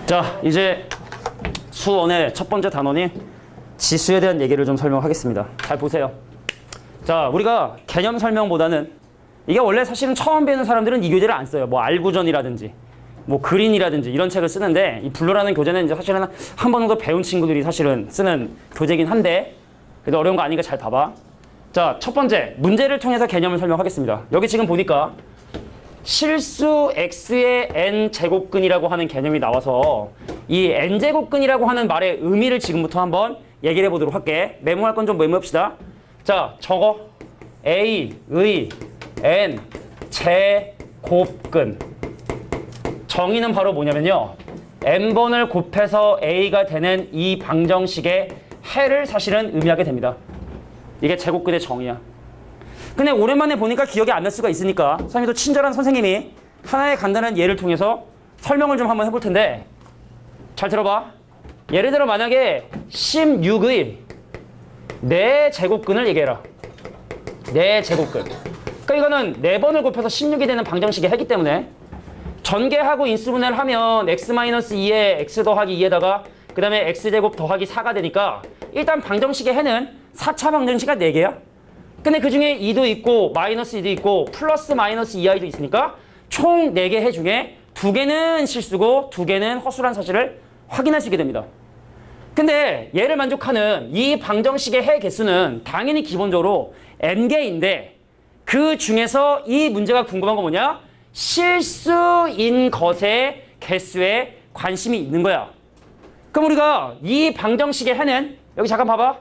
자, 이제 수원의 첫 번째 단원인 지수에 대한 얘기를 좀 설명하겠습니다. 잘 보세요. 자, 우리가 개념 설명보다는 이게 원래 사실은 처음 배우는 사람들은 이 교재를 안 써요. 뭐 알구전이라든지 뭐 그린이라든지 이런 책을 쓰는데 이 블루라는 교재는 이제 사실은 한 번 정도 배운 친구들이 사실은 쓰는 교재긴 한데 그래도 어려운 거 아니니까 잘 봐봐. 자, 첫 번째 문제를 통해서 개념을 설명하겠습니다. 여기 지금 보니까 실수 x의 n제곱근이라고 하는 개념이 나와서 이 n제곱근이라고 하는 말의 의미를 지금부터 한번 얘기를 해보도록 할게. 메모할 건 좀 메모합시다. 자, 저거 a의 n제곱근 정의는 바로 뭐냐면요, n번을 곱해서 a가 되는 이 방정식의 해를 사실은 의미하게 됩니다. 이게 제곱근의 정의야. 근데 오랜만에 보니까 기억이 안 날 수가 있으니까 선생님도 친절한 선생님이 하나의 간단한 예를 통해서 설명을 좀 한번 해볼 텐데, 잘 들어봐. 예를 들어 만약에 16의 4제곱근을 얘기해라. 4제곱근. 그러니까 이거는 4번을 곱해서 16이 되는 방정식의 해기 때문에 전개하고 인수분해를 하면 x-2에 x 더하기 2에다가 그 다음에 x제곱 더하기 4가 되니까 일단 방정식의 해는 4차 방정식이 4개야. 근데 그 중에 2도 있고 마이너스 2도 있고 플러스 마이너스 2i도 있으니까 총 4개 해 중에 2개는 실수고 2개는 허수란 사실을 확인할 수 있게 됩니다. 근데 얘를 만족하는 이 방정식의 해 개수는 당연히 기본적으로 n개인데 그 중에서 이 문제가 궁금한 건 뭐냐? 실수인 것의 개수에 관심이 있는 거야. 그럼 우리가 이 방정식의 해는 여기 잠깐 봐봐.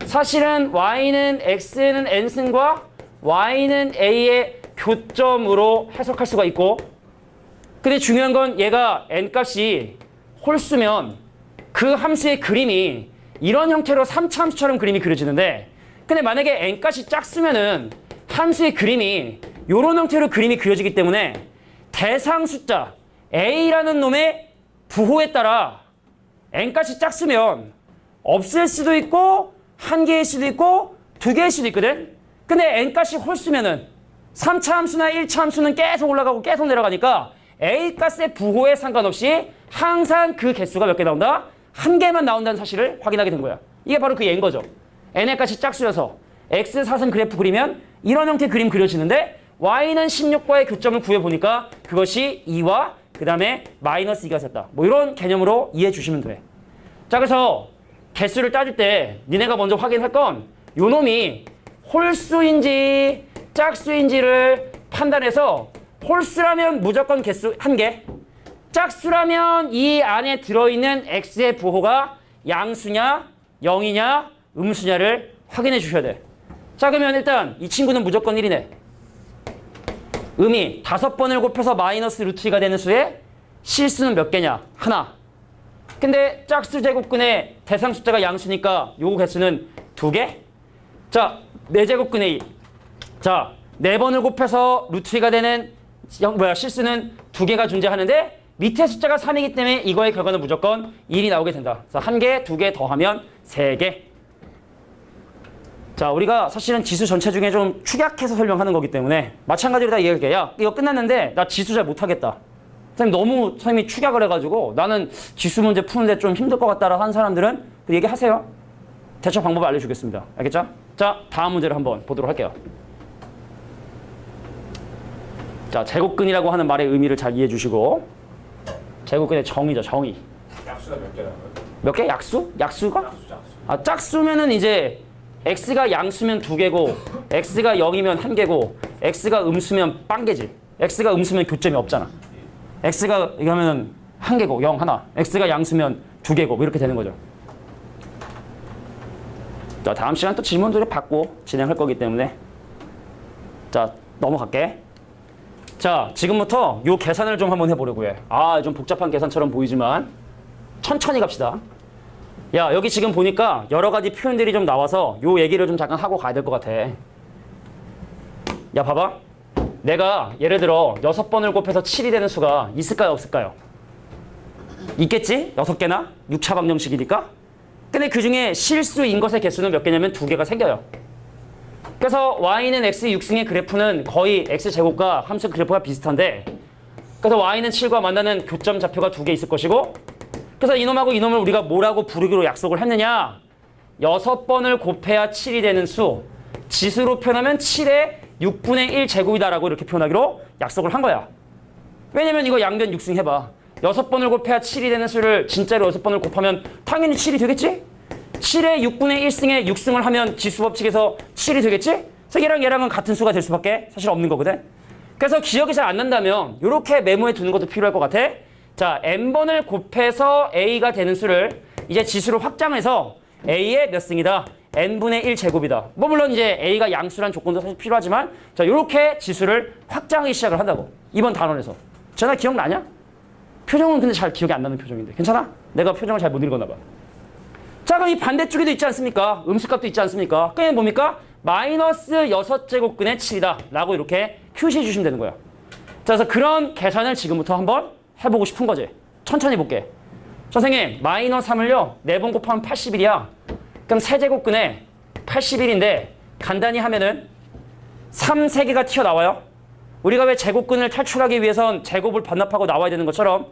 사실은 y는 x는 n승과 y는 a의 교점으로 해석할 수가 있고, 근데 중요한 건 얘가 n값이 홀수면 그 함수의 그림이 이런 형태로 3차 함수처럼 그림이 그려지는데, 근데 만약에 n값이 짝수면은 함수의 그림이 이런 형태로 그림이 그려지기 때문에 대상 숫자 a라는 놈의 부호에 따라 n값이 짝수면 없을 수도 있고 1개일 수도 있고 2개일 수도 있거든. 근데 n값이 홀수면은 3차 함수나 1차 함수는 계속 올라가고 계속 내려가니까 a값의 부호에 상관없이 항상 그 개수가 몇 개 나온다? 1개만 나온다는 사실을 확인하게 된 거야. 이게 바로 그 예인 거죠. n의 값이 짝수여서 x 사선 그래프 그리면 이런 형태의 그림 그려지는데 y는 16과의 교점을 구해보니까 그것이 2와 그 다음에 마이너스 2가 됐다. 뭐 이런 개념으로 이해해 주시면 돼. 자, 그래서 개수를 따질 때 니네가 먼저 확인할 건 요 놈이 홀수인지 짝수인지를 판단해서 홀수라면 무조건 개수 1개, 짝수라면 이 안에 들어있는 x의 부호가 양수냐 0이냐 음수냐를 확인해 주셔야 돼. 자, 그러면 일단 이 친구는 무조건 1이네. 음이 5번을 곱해서 마이너스 루트 2가 되는 수의 실수는 몇 개냐? 하나. 근데 짝수 제곱근의 대상 숫자가 양수니까 요 개수는 2개? 자, 4제곱근의 2. 자, 4번을 곱해서 루트 2가 되는 실수는 2개가 존재하는데 밑에 숫자가 3이기 때문에 이거의 결과는 무조건 1이 나오게 된다. 그래서 1개, 2개 더하면 3개. 자, 우리가 사실은 지수 전체 중에 좀 축약해서 설명하는 거기 때문에 마찬가지로 다 얘기할게. 야, 이거 끝났는데 나 지수 잘 못하겠다. 선생님이 축약을 해가지고 나는 지수 문제 푸는데 좀 힘들 것 같다라고 하는 사람들은 그 얘기하세요. 대처 방법을 알려주겠습니다. 알겠죠? 자, 다음 문제를 한번 보도록 할게요. 자, 제곱근이라고 하는 말의 의미를 잘 이해해 주시고, 제곱근의 정의죠, 정의. 약수가 몇 개라고요? 몇 개? 약수? 약수가? 짝수. 아, 짝수면은 이제 x가 양수면 2개고 x가 0이면 1개고 x가 음수면 빵개지. x가 음수면 교점이 없잖아. x가 이거면 1개고 0 하나, x가 양수면 2개고 뭐 이렇게 되는 거죠. 자, 다음 시간 또 질문들을 받고 진행할 거기 때문에 자, 넘어갈게. 자, 지금부터 요 계산을 좀 한번 해보려고 해. 아, 좀 복잡한 계산처럼 보이지만 천천히 갑시다. 야, 여기 지금 보니까 여러 가지 표현들이 좀 나와서 요 얘기를 좀 잠깐 하고 가야 될 것 같아. 야, 봐봐. 내가 예를 들어 6번을 곱해서 7이 되는 수가 있을까요, 없을까요? 있겠지? 6개나? 6차 방정식이니까. 근데 그 중에 실수인 것의 개수는 몇 개냐면 2개가 생겨요. 그래서 y는 x 6승의 그래프는 거의 x제곱과 함수 그래프가 비슷한데 그래서 y는 7과 만나는 교점 좌표가 2개 있을 것이고 그래서 이놈하고 이놈을 우리가 뭐라고 부르기로 약속을 했느냐 6번을 곱해야 7이 되는 수 지수로 표현하면 7의 6분의 1 제곱이다라고 이렇게 표현하기로 약속을 한 거야. 왜냐면 이거 양변 육승 해봐. 6번을 곱해야 7이 되는 수를 진짜로 6번을 곱하면 당연히 7이 되겠지? 7의 6분의 1승에 6승을 하면 지수 법칙에서 7이 되겠지? 그래서 얘랑 얘랑은 같은 수가 될 수밖에 사실 없는 거거든. 그래서 기억이 잘 안 난다면 이렇게 메모해 두는 것도 필요할 것 같아. 자, n번을 곱해서 a가 되는 수를 이제 지수로 확장해서 a의 몇 승이다? n분의 1 제곱이다. 뭐 물론 이제 a가 양수란 조건도 사실 필요하지만 자, 이렇게 지수를 확장하기 시작을 한다고. 이번 단원에서. 전화 기억나냐? 표정은 근데 잘 기억이 안 나는 표정인데. 괜찮아? 내가 표정을 잘 못 읽었나 봐. 자, 그럼 이 반대쪽에도 있지 않습니까? 음수값도 있지 않습니까? 그게 뭡니까? 마이너스 6제곱근의 7이다 라고 이렇게 표시해 주시면 되는 거야. 자, 그래서 그런 계산을 지금부터 한번 해보고 싶은 거지. 천천히 볼게. 선생님, 마이너스 3을요 4번 곱하면 81이야. 그럼 세제곱근에 81인데 간단히 하면은 3 3개가 튀어나와요. 우리가 왜 제곱근을 탈출하기 위해선 제곱을 반납하고 나와야 되는 것처럼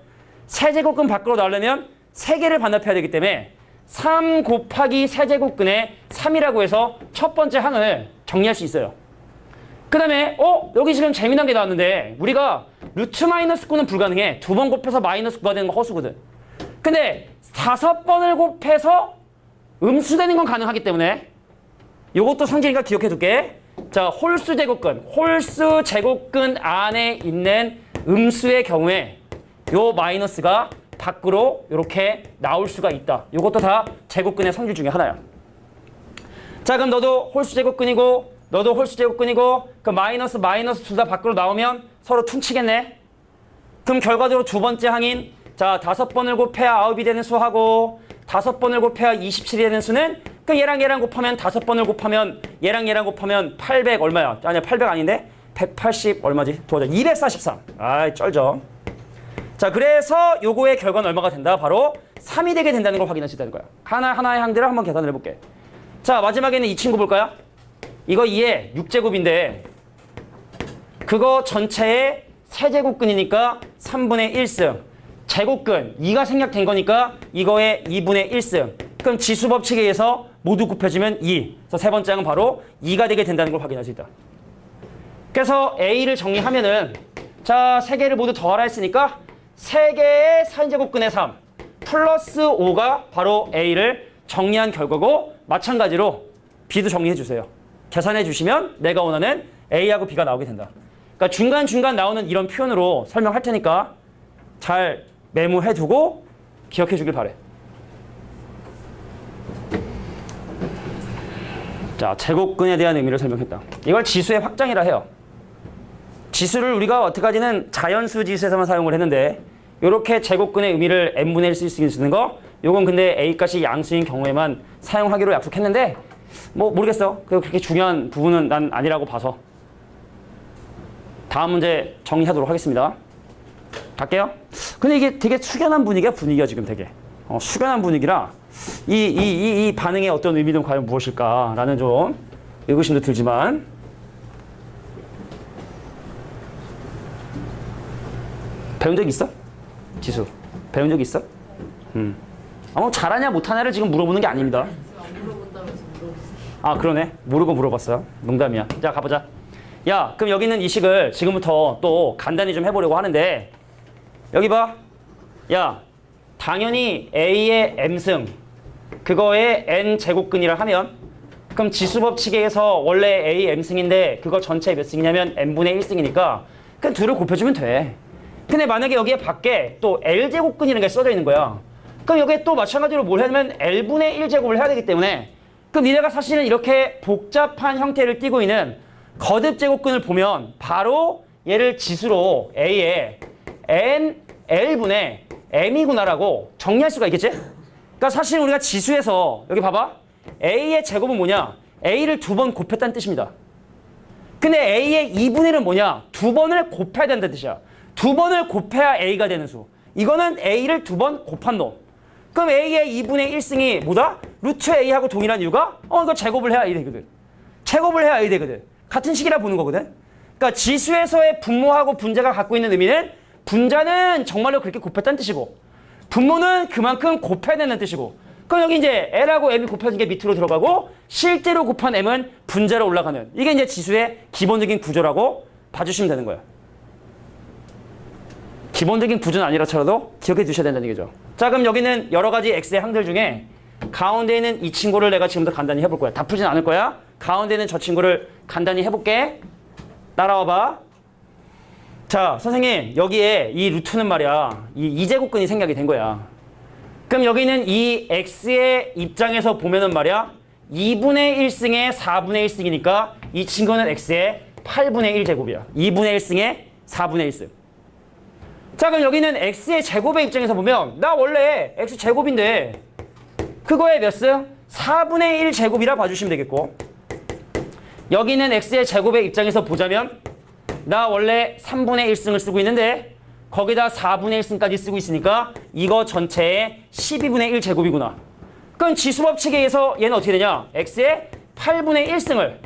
세제곱근 밖으로 나오려면 3개를 반납해야 되기 때문에 3 곱하기 세제곱근에 3이라고 해서 첫 번째 항을 정리할 수 있어요. 그 다음에 여기 지금 재미난 게 나왔는데 우리가 루트 마이너스 9는 불가능해. 2번 곱해서 마이너스 9가 되는 거 허수거든. 근데 5번을 곱해서 음수되는 건 가능하기 때문에 이것도 성질이니까 기억해 둘게. 자, 홀수 제곱근. 홀수 제곱근 안에 있는 음수의 경우에 요 마이너스가 밖으로 이렇게 나올 수가 있다. 이것도 다 제곱근의 성질 중에 하나야. 자, 그럼 너도 홀수 제곱근이고 너도 홀수 제곱근이고 그 마이너스 둘 다 밖으로 나오면 서로 퉁치겠네. 그럼 결과적으로 두 번째 항인 자 5번을 곱해야 9이 되는 수하고 5번을 곱해야 27이 되는 수는 그 얘랑 곱하면 5번을 곱하면 얘랑 곱하면 800 얼마야? 아니야 800 아닌데 180 얼마지? 도와줘. 243. 아이 쩔죠. 자, 그래서 요거의 결과는 얼마가 된다? 바로 3이 되게 된다는 걸 확인할 수 있다는 거야. 하나의 항들을 한번 계산을 해볼게. 자, 마지막에는 이 친구 볼까요? 이거 2의 6제곱인데 그거 전체의 세제곱근이니까 3분의 1승. 제곱근 2가 생략된 거니까 이거의 2분의 1승. 그럼 지수 법칙에 의해서 모두 곱해주면 2. 그래서 세 번째 항은 바로 2가 되게 된다는 걸 확인할 수 있다. 그래서 A를 정리하면은 자, 3개를 모두 더하라 했으니까 3개의 사인제곱근의 3 플러스 5가 바로 A를 정리한 결과고 마찬가지로 B도 정리해 주세요. 계산해 주시면 내가 원하는 A하고 B가 나오게 된다. 그러니까 중간중간 나오는 이런 표현으로 설명할 테니까 잘 메모해 두고 기억해 주길 바래. 자, 제곱근에 대한 의미를 설명했다. 이걸 지수의 확장이라 해요. 지수를 우리가 어떻게까지는 자연수 지수에서만 사용을 했는데 이렇게 제곱근의 의미를 n분의 1 쓸 수 있는 거 요건 근데 A값이 양수인 경우에만 사용하기로 약속했는데 뭐 모르겠어. 그렇게 중요한 부분은 난 아니라고 봐서 다음 문제 정리하도록 하겠습니다. 갈게요. 근데 이게 되게 숙연한 분위기가 지금 되게 숙연한 분위기라 이 반응의 어떤 의미는 과연 무엇일까라는 좀 의구심도 들지만 배운 적 있어? 지수 배운 적 있어? 잘하냐 못하냐를 지금 물어보는 게 아닙니다. 아, 그러네. 모르고 물어봤어요. 농담이야. 자, 가보자. 야, 그럼 여기 있는 이 식을 지금부터 또 간단히 좀 해보려고 하는데 여기 봐. 야, 당연히 A의 M승 그거의 N제곱근이라 하면 그럼 지수법칙에 의해서 원래 A M승인데 그거 전체 몇 승이냐면 N분의 1승이니까 그냥 둘을 곱해주면 돼. 근데 만약에 여기에 밖에 또 L제곱근이라는 게 써져 있는 거야. 그럼 여기에 또 마찬가지로 뭘 해야 되면 L분의 1제곱을 해야 되기 때문에 그럼 니네가 사실은 이렇게 복잡한 형태를 띠고 있는 거듭제곱근을 보면 바로 얘를 지수로 A의 N, L분의 M이구나라고 정리할 수가 있겠지? 그러니까 사실 우리가 지수에서 여기 봐봐. A의 제곱은 뭐냐? A를 2번 곱했다는 뜻입니다. 근데 A의 2분의 1은 뭐냐? 2번을 곱해야 된다는 뜻이야. 2번을 곱해야 A가 되는 수. 이거는 A를 2번 곱한 놈. 그럼 A의 2분의 1승이 뭐다? 루트 A하고 동일한 이유가 이거 제곱을 해야 A 되거든. 제곱을 해야 A 되거든. 같은 식이라 보는 거거든. 그러니까 지수에서의 분모하고 분자가 갖고 있는 의미는 분자는 정말로 그렇게 곱했다는 뜻이고 분모는 그만큼 곱해야 된다는 뜻이고 그럼 여기 이제 L하고 M이 곱해진 게 밑으로 들어가고 실제로 곱한 M은 분자로 올라가는 이게 이제 지수의 기본적인 구조라고 봐주시면 되는 거예요. 기본적인 구조는 아니라 쳐도 기억해 두셔야 된다는 얘기죠. 자, 그럼 여기는 여러 가지 X의 항들 중에 가운데 있는 이 친구를 내가 지금부터 간단히 해볼 거야. 다 풀진 않을 거야. 가운데 있는 저 친구를 간단히 해볼게. 따라와봐. 자, 선생님 여기에 이 루트는 말이야. 이 이제곱근이 생각이 된 거야. 그럼 여기는 이 X의 입장에서 보면은 말이야. 2분의 1승에 4분의 1승이니까 이 친구는 X의 8분의 1제곱이야. 2분의 1승에 4분의 1승. 자, 그럼 여기는 X의 제곱의 입장에서 보면 나 원래 X 제곱인데 그거의 몇 승? 4분의 1제곱이라 봐주시면 되겠고 여기는 X의 제곱의 입장에서 보자면 나 원래 3분의 1승을 쓰고 있는데 거기다 4분의 1승까지 쓰고 있으니까 이거 전체의 12분의 1제곱이구나. 그럼 지수법칙에 의해서 얘는 어떻게 되냐? X의 8분의 1승을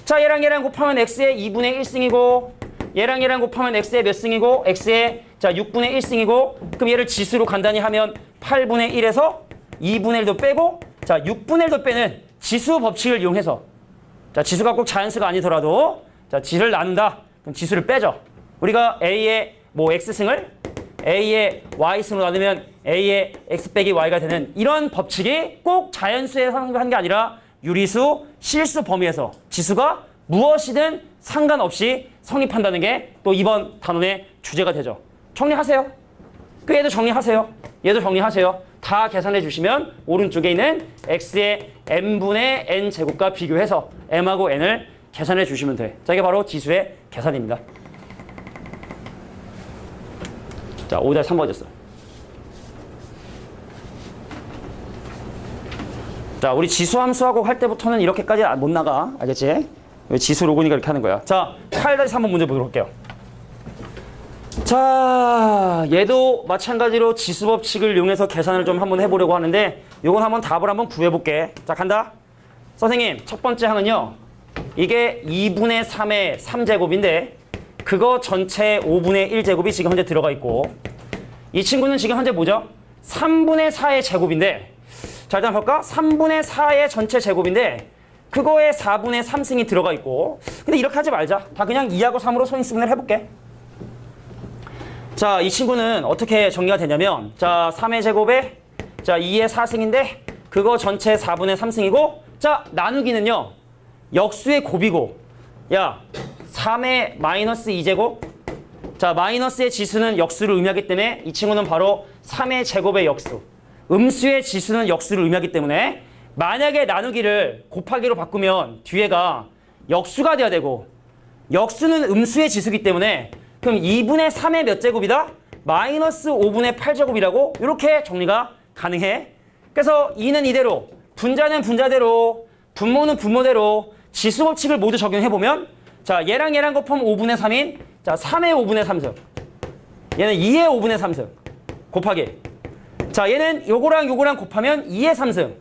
자, 얘랑 곱하면 X의 2분의 1승이고 얘랑 곱하면 X의 몇 승이고 X의 자 6분의 1승이고 그럼 얘를 지수로 간단히 하면 8분의 1에서 2분의 1도 빼고 자 6분의 1도 빼는 지수 법칙을 이용해서 자 지수가 꼭 자연수가 아니더라도 자 지를 나눈다. 그럼 지수를 빼죠. 우리가 A의 뭐 X승을 A의 Y승으로 나누면 A의 X 빼기 Y가 되는 이런 법칙이 꼭 자연수에서 한 게 아니라 유리수, 실수 범위에서 지수가 무엇이든 상관없이 성립한다는 게 또 이번 단원의 주제가 되죠. 정리하세요. 그 얘도 정리하세요. 얘도 정리하세요. 다 계산해 주시면 오른쪽에 있는 X의 M분의 N제곱과 비교해서 M하고 N을 계산해 주시면 돼. 자, 이게 바로 지수의 계산입니다. 자, 5-3번이었어. 자, 우리 지수함수하고 할 때부터는 이렇게까지 못 나가. 알겠지? 지수 로그니까 이렇게 하는 거야. 자, 8-3번 문제 보도록 할게요. 자, 얘도 마찬가지로 지수 법칙을 이용해서 계산을 좀 한번 해보려고 하는데 요건 한번 답을 한번 구해볼게. 자, 간다. 선생님, 첫 번째 항은요. 이게 2분의 3의 3제곱인데 그거 전체 5분의 1제곱이 지금 현재 들어가 있고 이 친구는 지금 현재 뭐죠? 3분의 4의 제곱인데 자, 일단 볼까? 3분의 4의 전체 제곱인데 그거에 4분의 3승이 들어가 있고 근데 이렇게 하지 말자. 다 그냥 2하고 3으로 손익승분해를 해볼게. 자, 이 친구는 어떻게 정리가 되냐면 자, 3의 제곱에 자, 2의 4승인데 그거 전체 4분의 3승이고 자, 나누기는요. 역수의 곱이고 야, 3의 마이너스 2제곱 자, 마이너스의 지수는 역수를 의미하기 때문에 이 친구는 바로 3의 제곱의 역수 음수의 지수는 역수를 의미하기 때문에 만약에 나누기를 곱하기로 바꾸면 뒤에가 역수가 돼야 되고 역수는 음수의 지수이기 때문에 그럼 2분의 3의 몇 제곱이다? 마이너스 5분의 8제곱이라고 이렇게 정리가 가능해. 그래서 2는 이대로 분자는 분자대로 분모는 분모대로 지수 법칙을 모두 적용해보면 자, 얘랑 곱하면 5분의 3인 자, 3의 5분의 3승 얘는 2의 5분의 3승 곱하기 자, 얘는 요거랑 곱하면 2의 3승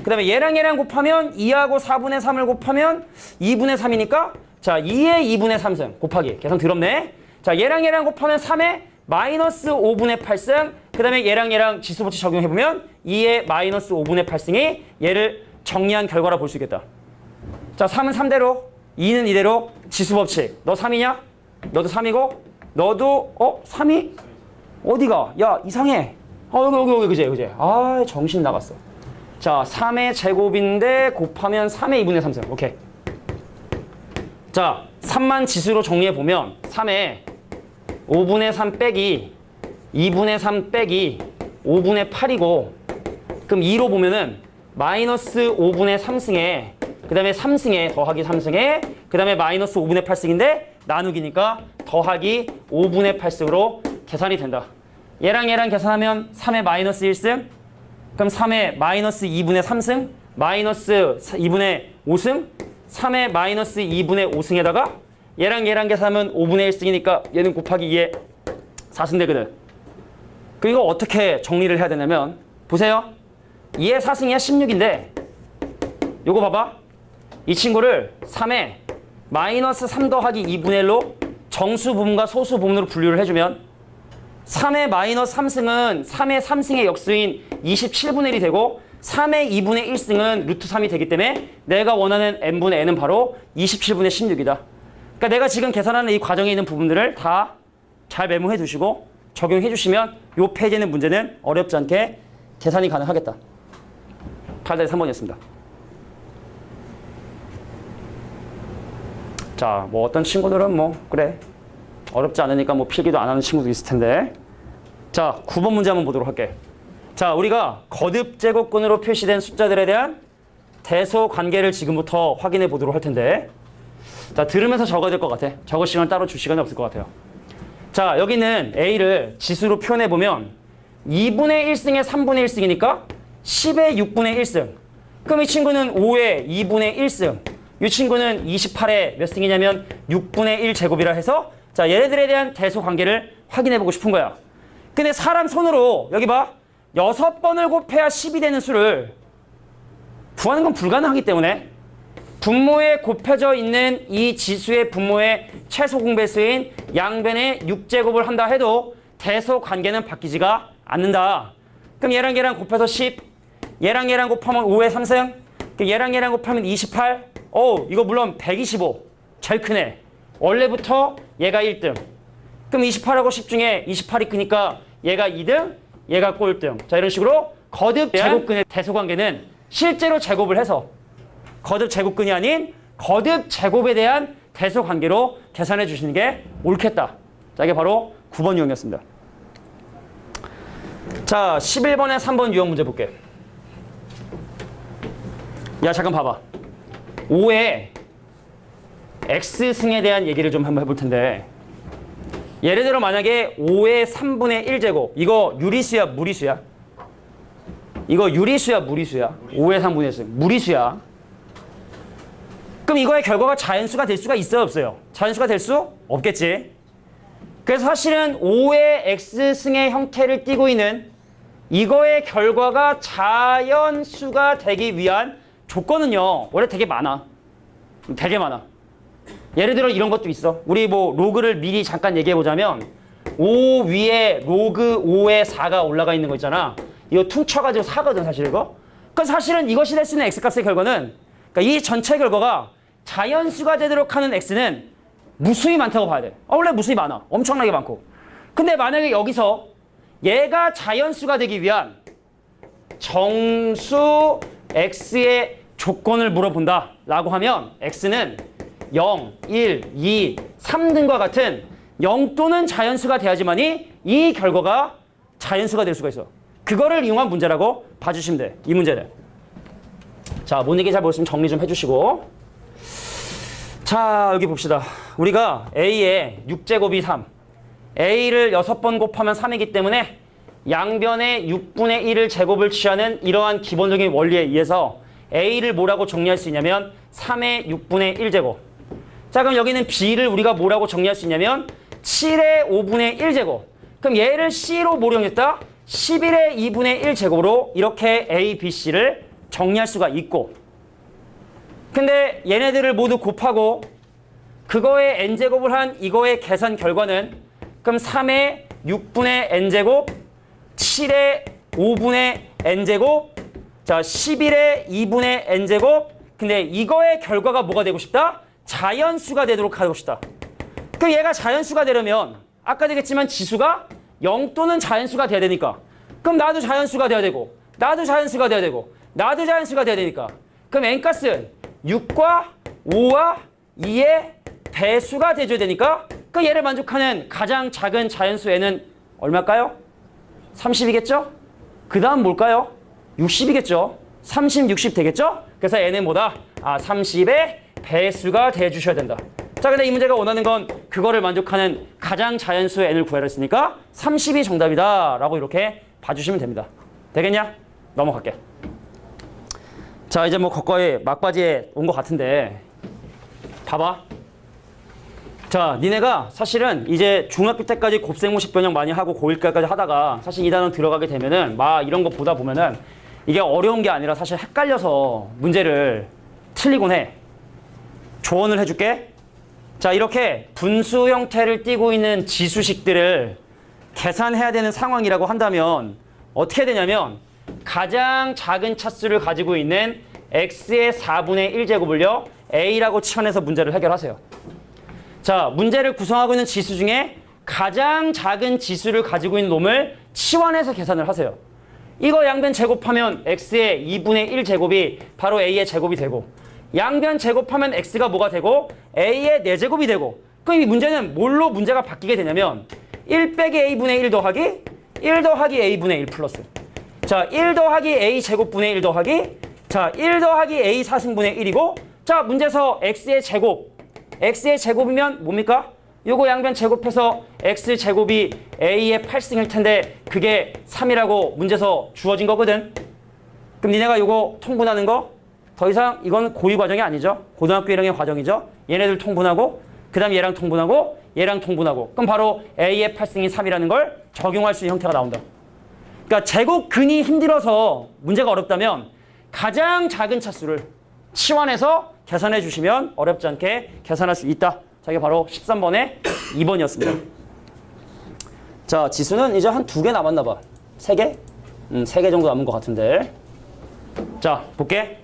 그 다음에 얘랑 곱하면 2하고 4분의 3을 곱하면 2분의 3이니까 자, 2의 2분의 3승 곱하기 계산 더럽네. 자, 얘랑 곱하면 3의 마이너스 5분의 8승 그 다음에 얘랑 지수 법칙 적용해보면 2의 마이너스 5분의 8승이 얘를 정리한 결과라 볼 수 있겠다. 자, 3은 3대로 2는 이대로 지수 법칙 너 3이냐? 너도 3이고 너도 3이? 어디가? 야, 이상해. 여기 그지? 아, 정신 나갔어. 자, 3의 제곱인데 곱하면 3의 2분의 3승. 오케이. 자, 3만 지수로 정리해보면 3의 5분의 3 빼기 2분의 3 빼기 5분의 8이고 그럼 2로 보면은 마이너스 5분의 3승에 그 다음에 3승에 더하기 3승에 그 다음에 마이너스 5분의 8승인데 나누기니까 더하기 5분의 8승으로 계산이 된다. 얘랑 계산하면 3의 마이너스 1승 그럼 3의 마이너스 2분의 3승 마이너스 2분의 5승 3의 마이너스 2분의 5승에다가 얘랑 계산하면 5분의 1승이니까 얘는 곱하기 2의 4승 되거든. 그리고 어떻게 정리를 해야 되냐면 보세요. 2의 4승이야 16인데 요거 봐봐. 이 친구를 3에 마이너스 3 더하기 2분의 1로 정수 부분과 소수 부분으로 분류를 해주면 3의 마이너스 3승은 3의 3승의 역수인 27분의 1이 되고 3의 2분의 1승은 루트 3이 되기 때문에 내가 원하는 n분의 n은 바로 27분의 16이다. 그러니까 내가 지금 계산하는 이 과정에 있는 부분들을 다 잘 메모해 두시고 적용해 주시면 이 페이지에 있는 문제는 어렵지 않게 계산이 가능하겠다. 8-3번이었습니다. 자, 뭐 어떤 친구들은 뭐 그래 어렵지 않으니까 뭐 필기도 안 하는 친구도 있을 텐데. 자, 9번 문제 한번 보도록 할게. 자, 우리가 거듭 제곱근으로 표시된 숫자들에 대한 대소 관계를 지금부터 확인해 보도록 할 텐데. 자, 들으면서 적어야 될 것 같아. 적을 시간을 따로 줄 시간이 없을 것 같아요. 자, 여기는 A를 지수로 표현해 보면 2분의 1승에 3분의 1승이니까 10의 6분의 1승. 그럼 이 친구는 5의 2분의 1승. 이 친구는 28의 몇 승이냐면 6분의 1 제곱이라 해서 자, 얘네들에 대한 대소 관계를 확인해 보고 싶은 거야. 근데 사람 손으로 여기 봐. 6번을 곱해야 10이 되는 수를 구하는 건 불가능하기 때문에 분모에 곱해져 있는 이 지수의 분모의 최소 공배수인 양변의 6제곱을 한다 해도 대소 관계는 바뀌지가 않는다. 그럼 얘랑 얘랑 곱해서 10, 얘랑 얘랑 곱하면 5의 3승, 얘랑 얘랑 곱하면 28, 이거 물론 125, 제일 크네. 원래부터 얘가 1등. 그럼 28하고 10 중에 28이 크니까 얘가 2등, 얘가 꼴등. 자, 이런 식으로 거듭 제곱근의 대소 관계는 실제로 제곱을 해서 거듭 제곱근이 아닌 거듭 제곱에 대한 대소 관계로 계산해 주시는 게 옳겠다. 자, 이게 바로 9번 유형이었습니다. 자, 11번에 3번 유형 문제 볼게. 야, 잠깐 봐봐. 5의 x승에 대한 얘기를 좀 한번 해볼 텐데, 예를 들어 만약에 5의 3분의 1제곱, 이거 유리수야 무리수야? 이거 유리수야 무리수야? 5의 3분의 1승 무리수야. 그럼 이거의 결과가 자연수가 될 수가 있어요 없어요? 자연수가 될 수 없겠지. 그래서 사실은 5의 x승의 형태를 띠고 있는 이거의 결과가 자연수가 되기 위한 조건은요 원래 되게 많아. 되게 많아. 예를 들어 이런 것도 있어. 우리 뭐 로그를 미리 잠깐 얘기해 보자면 5 위에 로그 5에 4가 올라가 있는 거 있잖아. 이거 퉁쳐가지고 4거든 사실 이거. 그럼 사실은 이것이 될 수 있는 x값의 결과는 그러니까 이 전체 결과가 자연수가 되도록 하는 x는 무수히 많다고 봐야 돼. 원래 무수히 많아. 엄청나게 많고. 근데 만약에 여기서 얘가 자연수가 되기 위한 정수 x의 조건을 물어본다 라고 하면 x는 0, 1, 2, 3등과 같은 0 또는 자연수가 돼야지만이 이 결과가 자연수가 될 수가 있어. 그거를 이용한 문제라고 봐주시면 돼. 이 문제는. 자, 뭔 얘기 잘 모르시면 정리 좀 해주시고. 자, 여기 봅시다. 우리가 A의 6제곱이 3. A를 6번 곱하면 3이기 때문에 양변의 6분의 1을 제곱을 취하는 이러한 기본적인 원리에 의해서 A를 뭐라고 정리할 수 있냐면 3의 6분의 1제곱. 자, 그럼 여기는 B를 우리가 뭐라고 정리할 수 있냐면 7의 5분의 1제곱. 그럼 얘를 C로 모령했다. 11의 2분의 1제곱으로 이렇게 A, B, C를 정리할 수가 있고, 근데 얘네들을 모두 곱하고 그거의 n제곱을 한 이거의 계산 결과는 그럼 3의 6분의 n제곱, 7의 5분의 n제곱, 자 11의 2분의 n제곱. 근데 이거의 결과가 뭐가 되고 싶다? 자연수가 되도록 하고 싶다. 그럼 얘가 자연수가 되려면 아까 되겠지만 지수가 0 또는 자연수가 돼야 되니까, 그럼 나도 자연수가 돼야 되고 나도 자연수가 돼야 되고 나도 자연수가 돼야 되니까, 그럼 n값은 6과 5와 2의 배수가 돼줘야 되니까 그 얘를 만족하는 가장 작은 자연수 n은 얼마일까요? 30이겠죠? 그 다음 뭘까요? 60이겠죠? 30, 60 되겠죠? 그래서 n은 뭐다? 30의 배수가 돼주셔야 된다. 자, 근데 이 문제가 원하는 건 그거를 만족하는 가장 자연수의 n을 구하라 했으니까 30이 정답이다 라고 이렇게 봐주시면 됩니다. 되겠냐? 넘어갈게. 자, 이제 뭐 거의 막바지에 온 것 같은데 봐봐. 자, 니네가 사실은 이제 중학교 때까지 곱셈공식 변형 많이 하고 고1까지 하다가 사실 이 단원 들어가게 되면은 막 이런 거 보다 보면은 이게 어려운 게 아니라 사실 헷갈려서 문제를 틀리곤 해. 조언을 해줄게. 자, 이렇게 분수 형태를 띠고 있는 지수식들을 계산해야 되는 상황이라고 한다면 어떻게 되냐면 가장 작은 차수를 가지고 있는 x의 4분의 1제곱을요 a라고 치환해서 문제를 해결하세요. 자, 문제를 구성하고 있는 지수 중에 가장 작은 지수를 가지고 있는 놈을 치환해서 계산을 하세요. 이거 양변 제곱하면 x의 2분의 1제곱이 바로 a의 제곱이 되고, 양변 제곱하면 x가 뭐가 되고 a의 4제곱이 되고, 그럼 이 문제는 뭘로 문제가 바뀌게 되냐면 1 빼기 a분의 1 더하기 1 더하기 a분의 1 플러스, 자, 1 더하기 a 제곱분의 1 더하기, 자, 1 더하기 a 4승분의 1이고, 자, 문제에서 x의 제곱이면 뭡니까? 요거 양변 제곱해서 x 제곱이 a의 8승일 텐데 그게 3이라고 문제에서 주어진 거거든. 그럼 니네가 요거 통분하는 거 더 이상 이건 고유 과정이 아니죠. 고등학교 1학년 과정이죠. 얘네들 통분하고 그 다음 얘랑 통분하고 얘랑 통분하고, 그럼 바로 a의 8승이 3이라는 걸 적용할 수 있는 형태가 나온다. 그러니까 제곱근이 힘들어서 문제가 어렵다면 가장 작은 차수를 치환해서 계산해 주시면 어렵지 않게 계산할 수 있다. 자, 이게 바로 13번의 2번이었습니다. 자, 지수는 이제 한 2개 남았나 봐. 3개? 3개 정도 남은 것 같은데. 자, 볼게.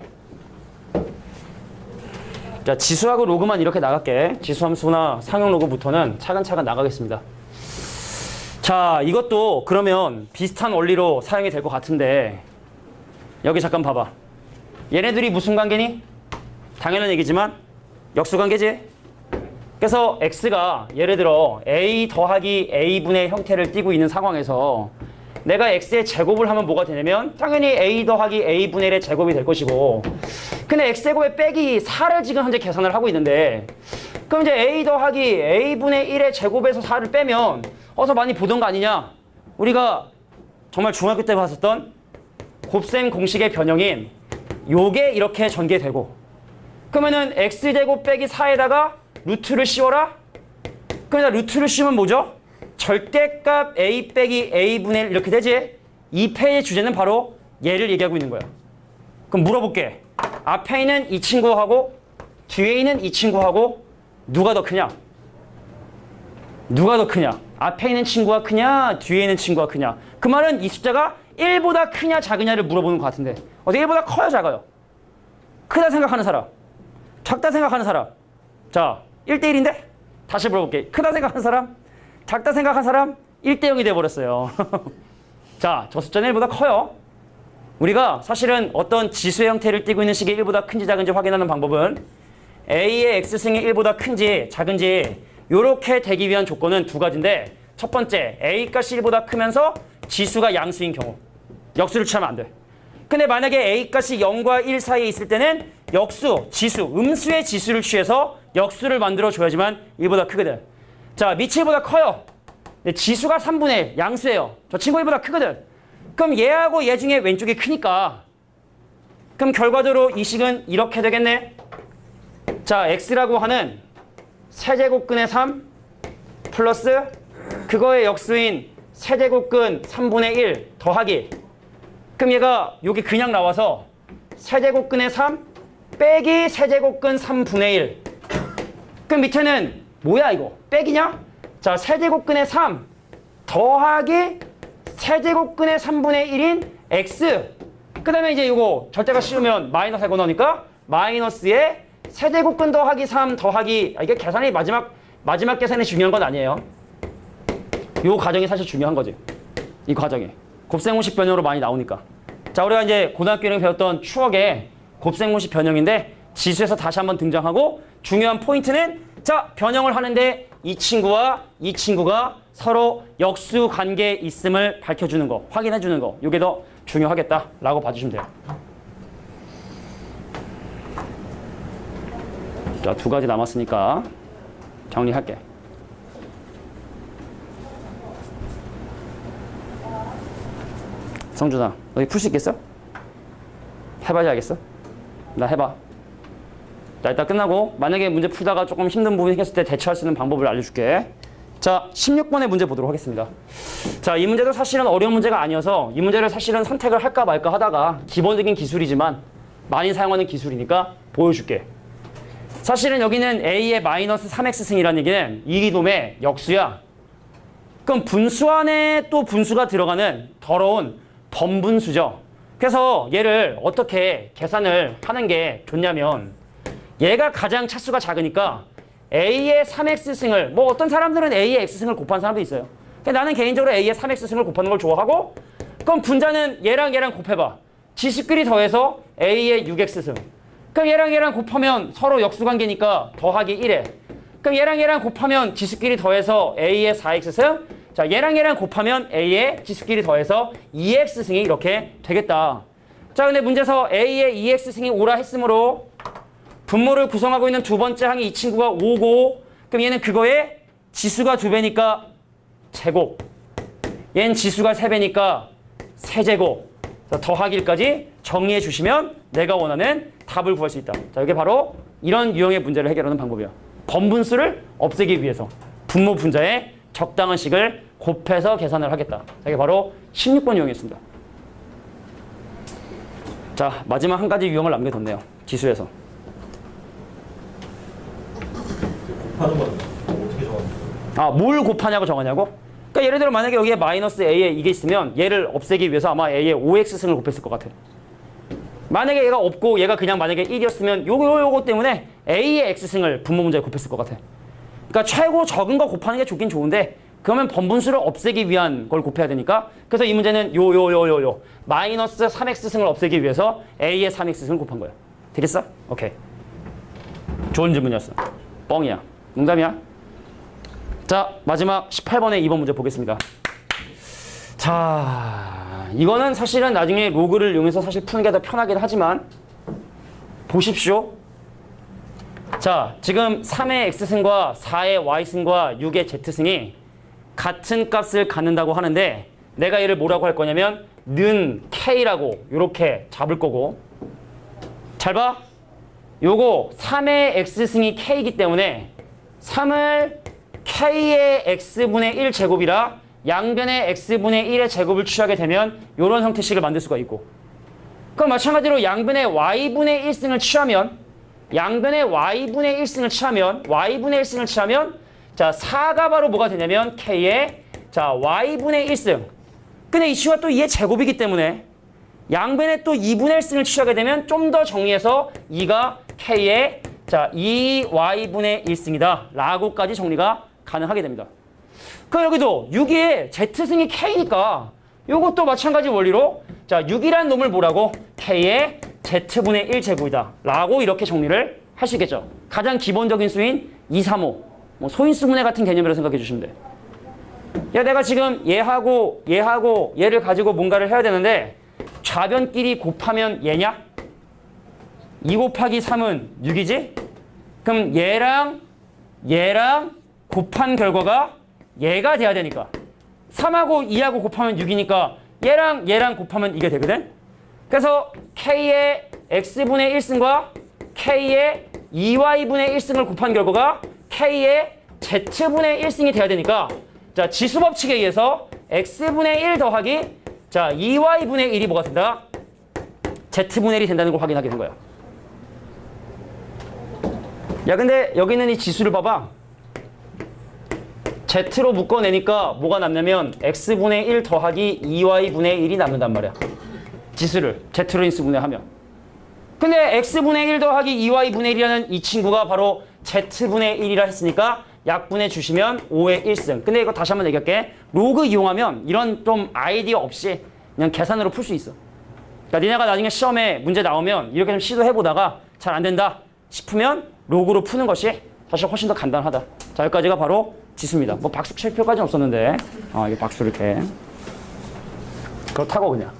자, 지수하고 로그만 이렇게 나갈게. 지수함수나 상용 로그부터는 차근차근 나가겠습니다. 자, 이것도 그러면 비슷한 원리로 사용이 될 것 같은데, 여기 잠깐 봐봐. 얘네들이 무슨 관계니? 당연한 얘기지만 역수관계지. 그래서 x가 예를 들어 a 더하기 a분의 형태를 띠고 있는 상황에서 내가 x의 제곱을 하면 뭐가 되냐면 당연히 a 더하기 a분의 1의 제곱이 될 것이고, 근데 x제곱에 빼기 4를 지금 현재 계산을 하고 있는데, 그럼 이제 a 더하기 a분의 1의 제곱에서 4를 빼면 어서 많이 보던 거 아니냐? 우리가 정말 중학교 때 봤었던 곱셈 공식의 변형인 요게 이렇게 전개되고, 그러면은 x제곱 빼기 4에다가 루트를 씌워라? 그러니까 루트를 씌우면 뭐죠? 절대값 a 빼기 a분의 1 이렇게 되지? 이 패의 주제는 바로 얘를 얘기하고 있는 거야. 그럼 물어볼게. 앞에 있는 이 친구하고 뒤에 있는 이 친구하고 누가 더 크냐? 누가 더 크냐? 앞에 있는 친구가 크냐? 뒤에 있는 친구가 크냐? 그 말은 이 숫자가 1보다 크냐 작으냐를 물어보는 것 같은데, 어떻게 1보다 커요 작아요? 크다 생각하는 사람, 작다 생각하는 사람. 자, 1대1인데? 다시 물어볼게. 크다 생각하는 사람, 작다 생각하는 사람, 1대0이 돼버렸어요. 자, 저 숫자는 1보다 커요. 우리가 사실은 어떤 지수의 형태를 띠고 있는 식이 1보다 큰지 작은지 확인하는 방법은 a의 x승이 1보다 큰지 작은지 이렇게 되기 위한 조건은 2가지인데, 첫 번째, a 값이 1보다 크면서 지수가 양수인 경우. 역수를 취하면 안 돼. 근데 만약에 a 값이 0과 1 사이에 있을 때는 역수, 지수, 음수의 지수를 취해서 역수를 만들어줘야지만 1보다 크거든. 자, 밑이 1보다 커요. 근데 지수가 3분의 1, 양수예요. 저 친구 1보다 크거든. 그럼 얘하고 얘 중에 왼쪽이 크니까, 그럼 결과적으로 이 식은 이렇게 되겠네. 자, x라고 하는 세제곱근의 3 플러스 그거의 역수인 세제곱근 3분의 1 더하기, 그럼 얘가 여기 그냥 나와서 세제곱근의 3 빼기 세제곱근 3분의 1. 그럼 밑에는 뭐야 이거? 빼기냐? 자, 세제곱근의 3 더하기 세제곱근의 3분의 1인 x. 그 다음에 이제 이거 절대값 씌우면 마이너스 하고 나오니까 마이너스에 세제곱근 더하기 3 더하기, 이게 계산이 마지막 계산이 중요한 건 아니에요. 이 과정이 사실 중요한 거지. 이 과정이 곱셈공식 변형으로 많이 나오니까. 자, 우리가 이제 고등학교에 배웠던 추억의 곱셈공식 변형인데, 지수에서 다시 한번 등장하고, 중요한 포인트는 자, 변형을 하는데 이 친구와 이 친구가 서로 역수 관계에 있음을 밝혀주는 거, 확인해주는 거, 이게 더 중요하겠다라고 봐주시면 돼요. 자, 2가지 남았으니까 정리할게. 성준아, 너 이거 풀 수 있겠어? 해봐야지 알겠어? 나 해봐. 자, 일단 끝나고 만약에 문제 풀다가 조금 힘든 부분이 생겼을 때 대처할 수 있는 방법을 알려줄게. 자, 16번의 문제 보도록 하겠습니다. 자, 이 문제도 사실은 어려운 문제가 아니어서 이 문제를 사실은 선택을 할까 말까 하다가 기본적인 기술이지만 많이 사용하는 기술이니까 보여줄게. 사실은 여기는 a의 마이너스 3x승이라는 얘기는 이 이놈의 역수야. 그럼 분수 안에 또 분수가 들어가는 더러운 번분수죠. 그래서 얘를 어떻게 계산을 하는 게 좋냐면 얘가 가장 차수가 작으니까 a의 3x승을 뭐 어떤 사람들은 a의 x승을 곱하는 사람도 있어요. 근데 나는 개인적으로 a의 3x승을 곱하는 걸 좋아하고 그럼 분자는 얘랑 얘랑 곱해봐. 지수끼리 더해서 a의 6x승. 그럼 얘랑 얘랑 곱하면 서로 역수관계니까 더하기 1에. 그럼 얘랑 얘랑 곱하면 지수끼리 더해서 a의 4x승. 자, 얘랑 얘랑 곱하면 a의 지수끼리 더해서 2x승이 이렇게 되겠다. 자, 근데 문제에서 a의 2x승이 오라 했으므로 분모를 구성하고 있는 두 번째 항이 이 친구가 5고 그럼 얘는 그거에 지수가 2배니까 제곱. 얘는 지수가 3배니까 세제곱. 더하기까지 정리해 주시면 내가 원하는 답을 구할 수 있다. 자, 이게 바로 이런 유형의 문제를 해결하는 방법이야. 번분수를 없애기 위해서 분모 분자의 적당한 식을 곱해서 계산을 하겠다. 자, 이게 바로 16번 유형이었습니다. 자, 마지막 한 가지 유형을 남겨뒀네요. 지수에서. 곱하는 건 어떻게 정하는 거예요? 뭘 곱하냐고 정하냐고? 그러니까 예를 들어 만약에 여기에 마이너스 a에 이게 있으면 얘를 없애기 위해서 아마 a의 5x승을 곱했을 것 같아. 만약에 얘가 없고 얘가 그냥 만약에 1이었으면 요거 때문에 a의 x승을 분모 문제에 곱했을 것 같아. 그러니까 최고 적은 거 곱하는 게 좋긴 좋은데 그러면 번분수를 없애기 위한 걸 곱해야 되니까 그래서 이 문제는 요 마이너스 3x승을 없애기 위해서 a의 3x승을 곱한 거야. 되겠어? 오케이. 좋은 질문이었어. 뻥이야. 농담이야. 자, 마지막 18번의 2번 문제 보겠습니다. 자, 이거는 사실은 나중에 로그를 이용해서 사실 푸는 게 더 편하긴 하지만 보십시오. 자, 지금 3의 x승과 4의 y승과 6의 z승이 같은 값을 갖는다고 하는데 내가 얘를 뭐라고 할 거냐면 는 k라고 이렇게 잡을 거고 잘 봐. 요거 3의 x승이 k이기 때문에 3을 k의 x분의 1 제곱이라 양변의 x분의 1의 제곱을 취하게 되면 이런 형태식을 만들 수가 있고 그럼 마찬가지로 양변의 y분의 1승을 취하면 양변의 y분의 1승을 취하면 자 4가 바로 뭐가 되냐면 k의 자 y분의 1승 근데 이 친구가 또 2의 제곱이기 때문에 양변에 또 2분의 1승을 취하게 되면 좀 더 정리해서 2가 k의 자 2y분의 1승이다 라고까지 정리가 가능하게 됩니다. 그럼 여기도 6의 z승이 k니까 이것도 마찬가지 원리로 자 6이라는 놈을 뭐라고? k의 z분의 1제곱이다 라고 이렇게 정리를 할 수 있겠죠. 가장 기본적인 수인 2, 3, 5 뭐 소인수분해 같은 개념이라고 생각해 주시면 돼. 야 내가 지금 얘하고 얘를 가지고 뭔가를 해야 되는데 좌변끼리 곱하면 얘냐? 2 곱하기 3은 6이지? 그럼 얘랑 곱한 결과가 얘가 돼야 되니까 3하고 2하고 곱하면 6이니까 얘랑 곱하면 이게 되거든? 그래서 k의 x분의 1승과 k의 2y분의 1승을 곱한 결과가 k의 z분의 1승이 돼야 되니까 자 지수법칙에 의해서 x분의 1 더하기 자 2y분의 1이 뭐가 된다? z분의 1이 된다는 걸 확인하게 된 거야. 야 근데 여기 있는 이 지수를 봐봐. z로 묶어내니까 뭐가 남냐면 x분의 1 더하기 2y분의 1이 남는단 말이야. 지수를 z로 인수분해하면. 근데 x분의 1 더하기 2y분의 1이라는 이 친구가 바로 z분의 1이라 했으니까 약분해 주시면 5의 1승. 근데 이거 다시 한번 얘기할게. 로그 이용하면 이런 좀 아이디어 없이 그냥 계산으로 풀 수 있어. 그러니까 니네가 나중에 시험에 문제 나오면 이렇게 좀 시도해보다가 잘 안 된다 싶으면 로그로 푸는 것이 사실 훨씬 더 간단하다. 자, 여기까지가 바로 지수입니다. 뭐 박수 칠 필요까지는 없었는데 이게 박수를 이렇게 그렇다고 그냥.